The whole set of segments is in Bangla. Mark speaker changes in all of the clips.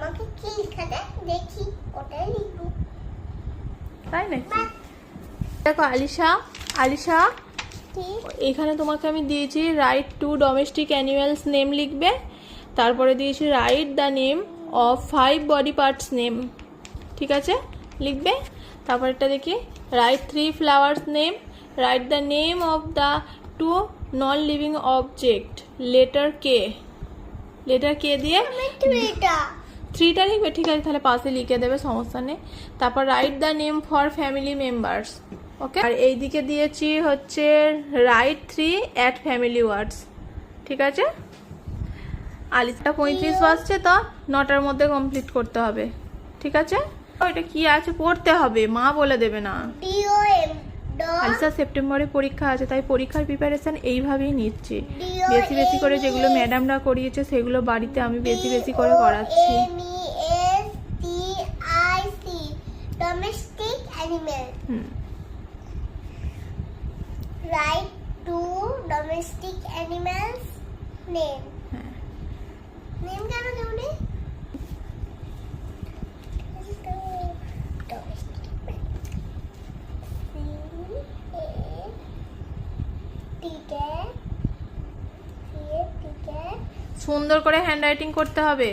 Speaker 1: আমাকে কি লেখা দেয় দেখি, ওটাই লিখবো।
Speaker 2: তাই নাকি? দেখো আলিশা, আলিশা এখানে তোমাকে আমি দিয়েছি write to domestic animals name লিখবে, তারপরে দিয়েছি write the name of 5 body parts name, ঠিক আছে লিখবে। তারপরটা দেখি write 3 flowers name, write the name of the 2 non living object, letter K, letter K দিয়ে 3টা লিখবে, ঠিক আছে তাহলে পাশে লিখে দেবে, সমস্যা নেই। তারপর write the name for family members, okay. আর এই দিকে দিয়েছি হচ্ছে রাইট 3 অ্যাট ফ্যামিলি ওয়ার্ডস, ঠিক আছে। আলিশা 35 বাজছে তো 9টার মধ্যে কমপ্লিট করতে হবে, ঠিক আছে। এটা কি আছে পড়তে হবে, মা বলে দেবে না। আলিশা সেপ্টেম্বরে পরীক্ষা আছে, তাই পরীক্ষার প্রিপারেশন এইভাবেই নিচ্ছি, বেশি বেশি করে যেগুলো ম্যাডামরা করিয়েছে সেগুলো বাড়িতে আমি বেশি বেশি করে করাচ্ছি।
Speaker 1: Domestic animal, right to domestic animals name, name কেন দেবনি?
Speaker 2: সুন্দর করে হ্যান্ডরাইটিং করতে হবে।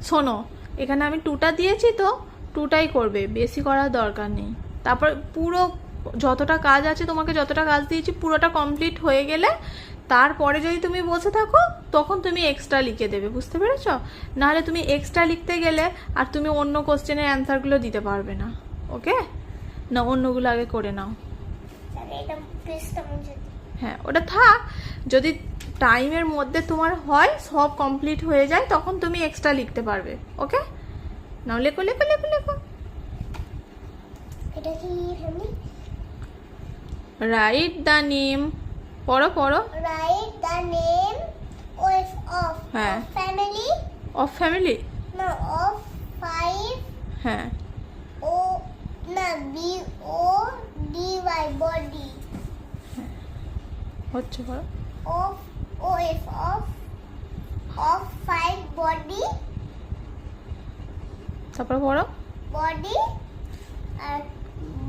Speaker 2: শোনো এখানে আমি 2টা দিয়েছি তো 2টাই করবে, বেশি করার দরকার নেই। তারপর পুরো যতটা কাজ আছে তোমাকে যতটা কাজ দিয়েছি পুরোটা কমপ্লিট হয়ে গেলে তারপরে যদি তুমি বসে থাকো তখন তুমি এক্সট্রা লিখে দেবে, বুঝতে পেরেছো? নাহলে তুমি এক্সট্রা লিখতে গেলে আর তুমি অন্য কোশ্চেনের অ্যান্সারগুলো দিতে পারবে না, ওকে না? অন্যগুলো আগে করে নাও। হ্যাঁ ওটা থাক, যদি টাইমের মধ্যে তোমার হয় সব কমপ্লিট হয়ে যায় তখন তুমি এক্সট্রা লিখতে পারবে, ওকে নাও লেখো লেখো লেখো লেখো।
Speaker 1: এটা কি ফ্যামিলি?
Speaker 2: রাইট দ্য নেম, পড়ো পড়ো।
Speaker 1: রাইট দ্য নেম অফ
Speaker 2: হ্যাঁ
Speaker 1: ফ্যামিলি,
Speaker 2: অফ ফ্যামিলি
Speaker 1: না অফ 5,
Speaker 2: হ্যাঁ
Speaker 1: ও না B O D Y body,
Speaker 2: হচ্ছে পড়ো।
Speaker 1: Of O F of 5 body,
Speaker 2: তারপরে পড়ো
Speaker 1: বডি আর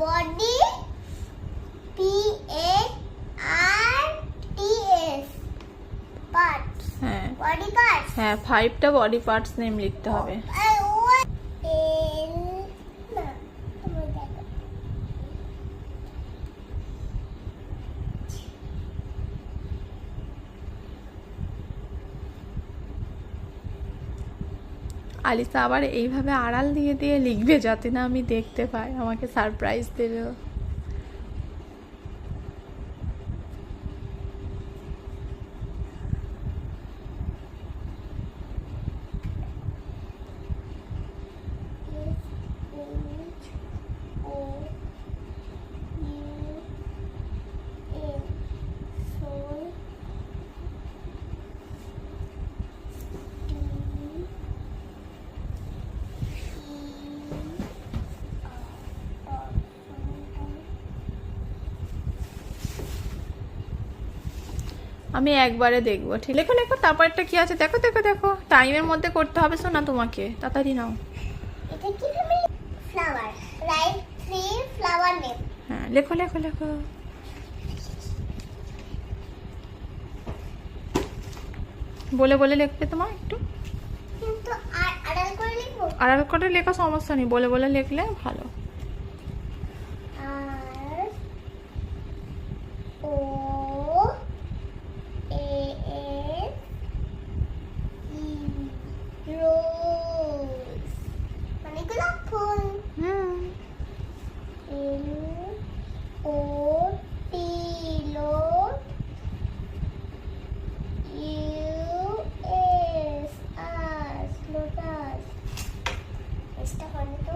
Speaker 1: body P A R T S parts,
Speaker 2: হ্যাঁ
Speaker 1: বডি পার্টস,
Speaker 2: হ্যাঁ 5টা বডি পার্টস নেম লিখতে হবে। আলিশা আবার এইভাবে আড়াল দিয়ে দিয়ে লিখবে যাতে না আমি দেখতে পাই, আমাকে সারপ্রাইজ দেবে। আমি একবারে দেখবো, ঠিক লেখো লেখো। তারপরটা কি আছে দেখো দেখো দেখো, টাইমের মধ্যে করতে হবে শোনা তোমাকে, তাড়াতাড়ি নাও।
Speaker 1: এটা কি family? Flower, right 3 flower name,
Speaker 2: হ্যাঁ লেখো লেখো লেখো। বলে বলে লিখবে তোমার একটু,
Speaker 1: কিন্তু আড়াল করে লিখবো।
Speaker 2: আড়াল করে লেখা সমস্যা নেই, বলে বলে লিখলে ভালো।
Speaker 1: আর ও এ এস ই রোজ, মানে গোলাপ ফুল। এল ও টি লোড, ইউ এস আস লোটাস, এটা হলো তো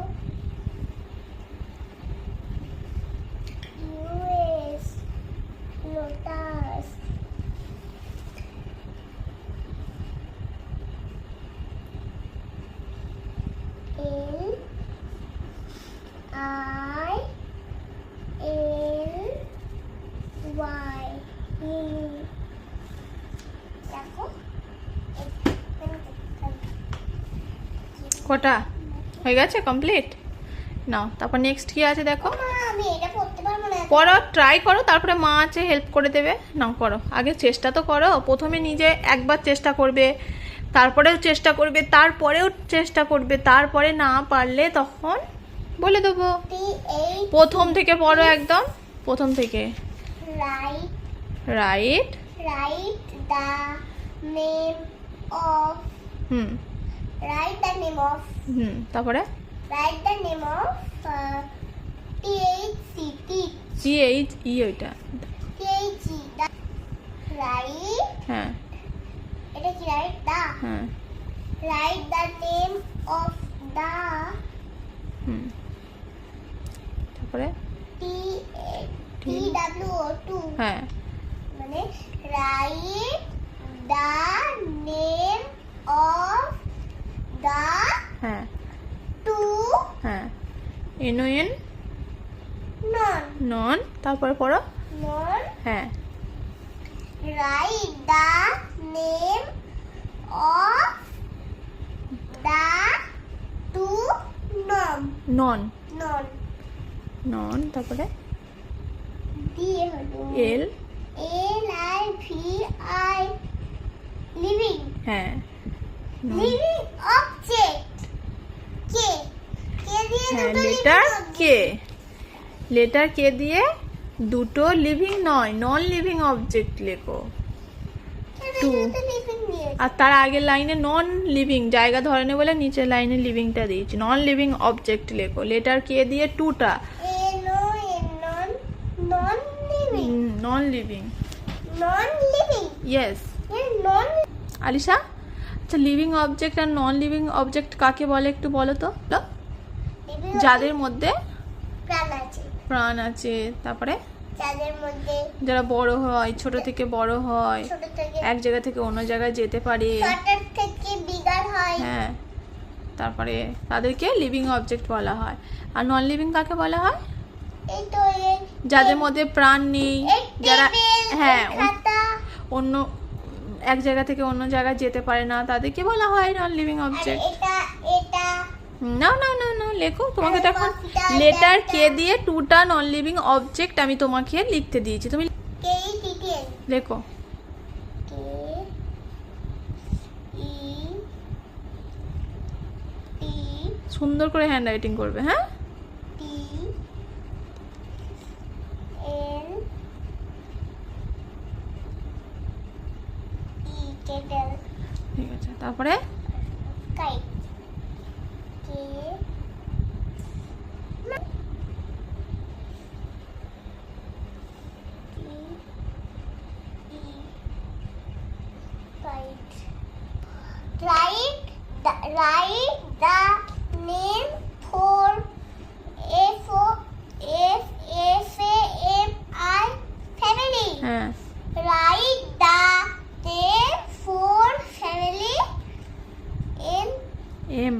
Speaker 1: L I L Y দেখো
Speaker 2: কটা হয়ে গেছে কমপ্লিট? নাও তারপর নেক্সট কি আছে দেখো।
Speaker 1: আমি এটা পড়তে পারবো না।
Speaker 2: পড়ো, ট্রাই করো, তারপরে মা আছে হেল্প করে দেবে। নাও করো, আগে চেষ্টা তো করো। প্রথমে নিজে একবার চেষ্টা করবে, তারপরেও চেষ্টা করবে, তারপরেও চেষ্টা করবে, তারপরে না পারলে তখন বলে দেবো। প্রথম থেকে পড়ো, একদম প্রথম থেকে।
Speaker 1: Right
Speaker 2: right
Speaker 1: write the name of
Speaker 2: hmm
Speaker 1: write the name of
Speaker 2: তারপরে
Speaker 1: write the name of THC
Speaker 2: CHE ওইটা।
Speaker 1: THC the write
Speaker 2: হ্যাঁ
Speaker 1: এটা কি write the
Speaker 2: হ্যাঁ
Speaker 1: write the name of the
Speaker 2: হুম তারপরে
Speaker 1: TWO2
Speaker 2: হ্যাঁ
Speaker 1: মানে write the name of the
Speaker 2: হ্যাঁ
Speaker 1: two
Speaker 2: হ্যাঁ NON
Speaker 1: non
Speaker 2: নন তারপরে পড়ো।
Speaker 1: non
Speaker 2: হ্যাঁ
Speaker 1: write the name of the two non
Speaker 2: non
Speaker 1: non
Speaker 2: নন তারপরে
Speaker 1: দিয়ে হলো
Speaker 2: L
Speaker 1: LIVI living
Speaker 2: হ্যাঁ
Speaker 1: living object কে দিয়ে
Speaker 2: হ্যাঁ
Speaker 1: দুটো
Speaker 2: লেটার
Speaker 1: living
Speaker 2: কে, লেটার কে দিয়ে দুটো লিভিং নয় নন লিভিং অবজেক্ট লেখো।
Speaker 1: object।
Speaker 2: two।
Speaker 1: দুটো living দিয়ে
Speaker 2: আর তার আগের লাইনে নন লিভিং জায়গা ধরেনি বলে নিচের লাইনে লিভিংটা দিয়েছি। নন লিভিং অবজেক্ট লেখো, লেটার কে দিয়ে টুটা
Speaker 1: non non living
Speaker 2: non living.
Speaker 1: non living
Speaker 2: yes
Speaker 1: non
Speaker 2: Alisha, আচ্ছা লিভিং অবজেক্ট আর নন লিভিং অবজেক্ট কাকে বলে একটু বলো তো?
Speaker 1: living
Speaker 2: যাদের মধ্যে
Speaker 1: প্রাণ আছে
Speaker 2: প্রাণ আছে, তারপরে
Speaker 1: যাদের মধ্যে
Speaker 2: যারা বড় হয়, ছোট থেকে বড় হয়,
Speaker 1: ছোট থেকে
Speaker 2: এক জায়গা থেকে অন্য জায়গায় যেতে পারে,
Speaker 1: ছোট থেকে বিগার হয়
Speaker 2: হ্যাঁ, তারপরে তাদেরকে লিভিং অবজেক্ট বলা হয়। আর নন লিভিং কাকে বলা হয়?
Speaker 1: এই তো এই
Speaker 2: যাদের মধ্যে প্রাণ নেই, যারা হ্যাঁ
Speaker 1: খাতা
Speaker 2: অন্য এক জায়গা থেকে অন্য জায়গায় যেতে পারে না, তাদেরকে বলা হয় নন লিভিং
Speaker 1: আর
Speaker 2: অবজেক্ট।
Speaker 1: এটা এটা
Speaker 2: না না না না লেখো, তোমাকে
Speaker 1: আরে
Speaker 2: দেখো
Speaker 1: কপিটা,
Speaker 2: লেটার
Speaker 1: এটা।
Speaker 2: কে দিয়ে টুটা নন লিভিং অবজেক্ট আমি তোমাকে লিখতে দিয়েছি, তুমি
Speaker 1: কে টিটিএন
Speaker 2: লেখো।
Speaker 1: কে ই টি
Speaker 2: সুন্দর করে হ্যান্ড রাইটিং করবে, হ্যাঁ
Speaker 1: টি এন ই কেটেল
Speaker 2: ঠিক আছে, তারপরে
Speaker 1: kite K Write the name for FAMI family.
Speaker 2: হ্যাঁ
Speaker 1: Write the name for family in
Speaker 2: M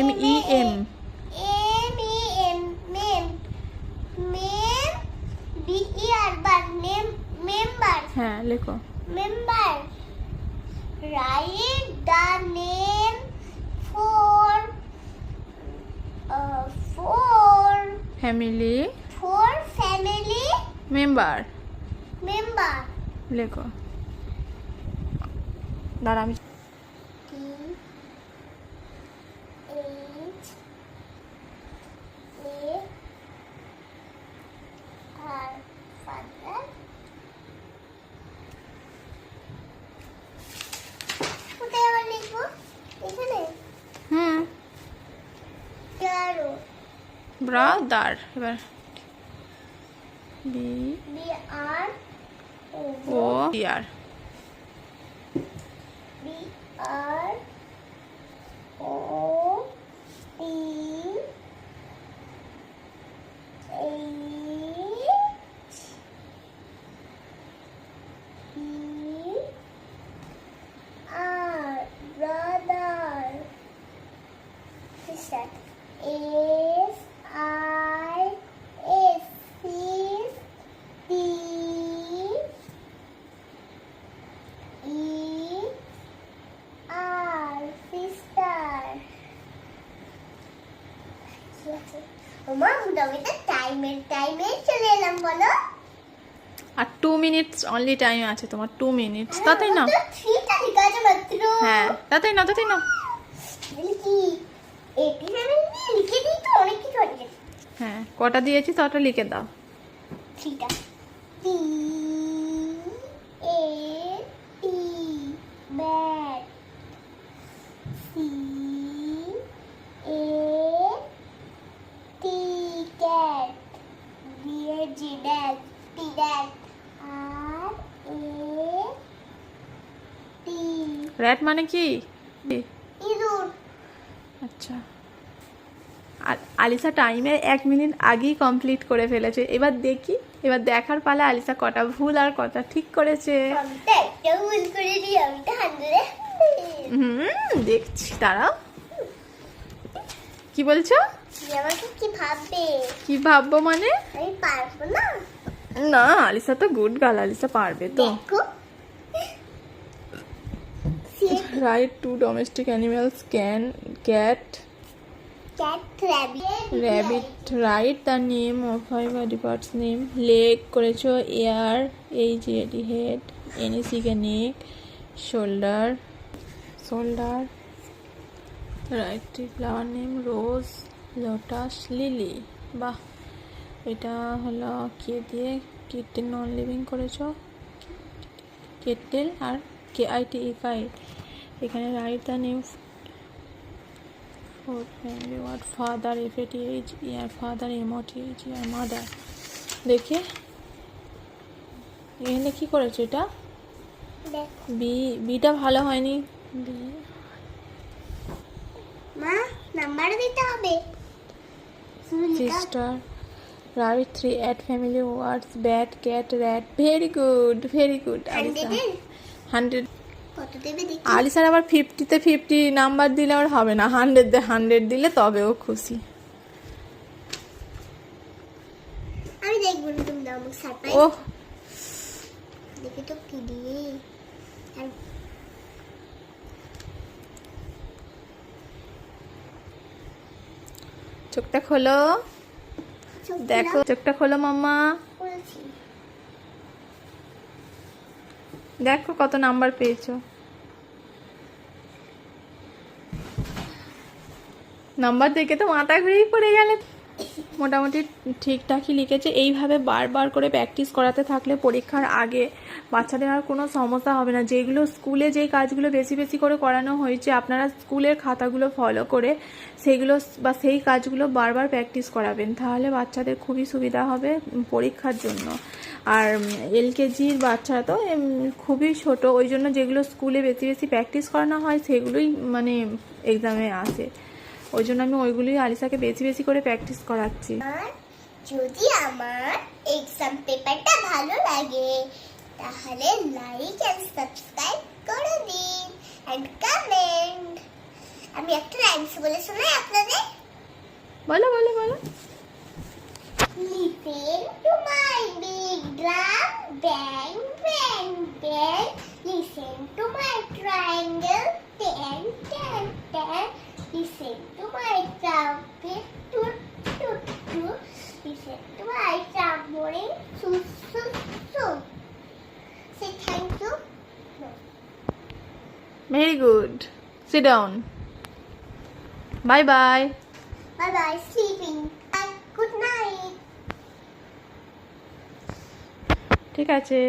Speaker 1: MA
Speaker 2: MEM
Speaker 1: MEM BER but name member.
Speaker 2: হ্যাঁ লেখো।
Speaker 1: Member. Write the name for
Speaker 2: family
Speaker 1: family
Speaker 2: member
Speaker 1: member.
Speaker 2: লেখো। দাঁড়া আমি
Speaker 1: T H A R father. কোথায় আবার লিখবো? এখানে আরো
Speaker 2: ব্রাদার। এবার বি
Speaker 1: B R
Speaker 2: ও আর
Speaker 1: B R O T H E R brother তোমার মোটামুটি টাইমে চলে এলাম বলো।
Speaker 2: আর 2 মিনিটস অনলি টাইম আছে তোমার, 2 মিনিটস। তাতেই না?
Speaker 1: 3টা লিখা আছে মাত্র।
Speaker 2: হ্যাঁ, তাতেই না।
Speaker 1: কি 87 দিয়ে লিখে দিই তো, অনেক কিছু আছে।
Speaker 2: হ্যাঁ, কটা দিয়েছি ততটা লিখে দাও।
Speaker 1: 3টা। T A T bat. C A T cat. D A G dad. T dad. R A T
Speaker 2: rat মানে কি?
Speaker 1: ইঁদুর।
Speaker 2: আচ্ছা, আর আলিসা টাইমে 1 মিনিট আগেই কমপ্লিট করে ফেলেছে। এবার দেখি, এবার দেখার পালা আলিসা কটা ভুল আর কটা ঠিক করেছে।
Speaker 1: আমি তো একটা ভুল করে দিই, আমি তো 100
Speaker 2: দেখছি, দাঁড়াও। কি বলছো?
Speaker 1: আমাকে কি ভাববে?
Speaker 2: কি ভাববো মানে?
Speaker 1: আমি পারবো না।
Speaker 2: না, আলিসা তো গুড গার্ল, আলিসা পারবে তো।
Speaker 1: দেখো
Speaker 2: right to domestic animals can cat
Speaker 1: cat
Speaker 2: rabbit. Write the name of 5 body parts name. leg করেছো, ear, head, neck, shoulder. Write the flower name rose, lotus, lily. বাহ, এটা হলো কি দিয়ে? কিটেল নন লিভিং করেছো, কেটেল আর KITE কাইট। এখানে right the name Food family what father FATH your father MOTH your mother. দেখে এখানে কি করেছে? এটা বিটা ভালো হয়নি।
Speaker 1: মা নাম্বার দিতে হবে।
Speaker 2: Sister write 3 at family words bat cat rat. Very good Alisa. 100
Speaker 1: কত দেবে দেখি?
Speaker 2: আলিসার আবার 50-তে 50 নাম্বার দিলে আর হবে না, 100 দিলে তবেও খুশি।
Speaker 1: আমি দেখবো না, তুমি দাও আমাকে সারপ্রাইজ।
Speaker 2: ওহ,
Speaker 1: দেখি তো কি দিয়ে। আর
Speaker 2: চোখটা খোলো,
Speaker 1: চোখ
Speaker 2: দেখো চোখটা খোলো মাম্মা,
Speaker 1: খুলছি।
Speaker 2: দেখো কত নাম্বার পেয়েছো। নাম্বার দেখে তো মাথা ঘুরেই পড়ে গেলে। মোটামুটি ঠিকঠাকই লিখেছে। এইভাবে বারবার করে প্র্যাকটিস করাতে থাকলে পরীক্ষার আগে বাচ্চাদের আর কোনো সমস্যা হবে না। যেগুলো স্কুলে যেই কাজগুলো বেশি করে করানো হয়েছে, আপনারা স্কুলের খাতাগুলো ফলো করে সেগুলো বা সেই কাজগুলো বারবার প্র্যাকটিস করাবেন, তাহলে বাচ্চাদের খুবই সুবিধা হবে পরীক্ষার জন্য। আর LKGর বাচ্চারা তো খুবই ছোট, ওই জন্য যেগুলো স্কুলে বেশি প্র্যাকটিস করানো হয় সেগুলোই মানে এক্সামে আসে। ওই জন্য আমি ওইগুলোই আলিসাকে বেশি করে প্র্যাকটিস করাচ্ছি।
Speaker 1: আর যদি আমার এক্সাম পেপারটা ভালো লাগে তাহলে লাইক এন্ড সাবস্ক্রাইব করে দিন এন্ড কমেন্ট। আমি একটা রাইমস বলে শোনাই আপনাদের।
Speaker 2: বলো।
Speaker 1: Listen to my big drum, bang, bang, bang. Listen to my triangle, ten, ten, ten. Listen to my trumpet, toot, toot, toot. Listen to my tambourine, toot, toot, toot. Say thank you. No.
Speaker 2: Very good. Sit down. Bye.
Speaker 1: Bye bye. Sleeping. Good night.
Speaker 2: ঠিক আছে।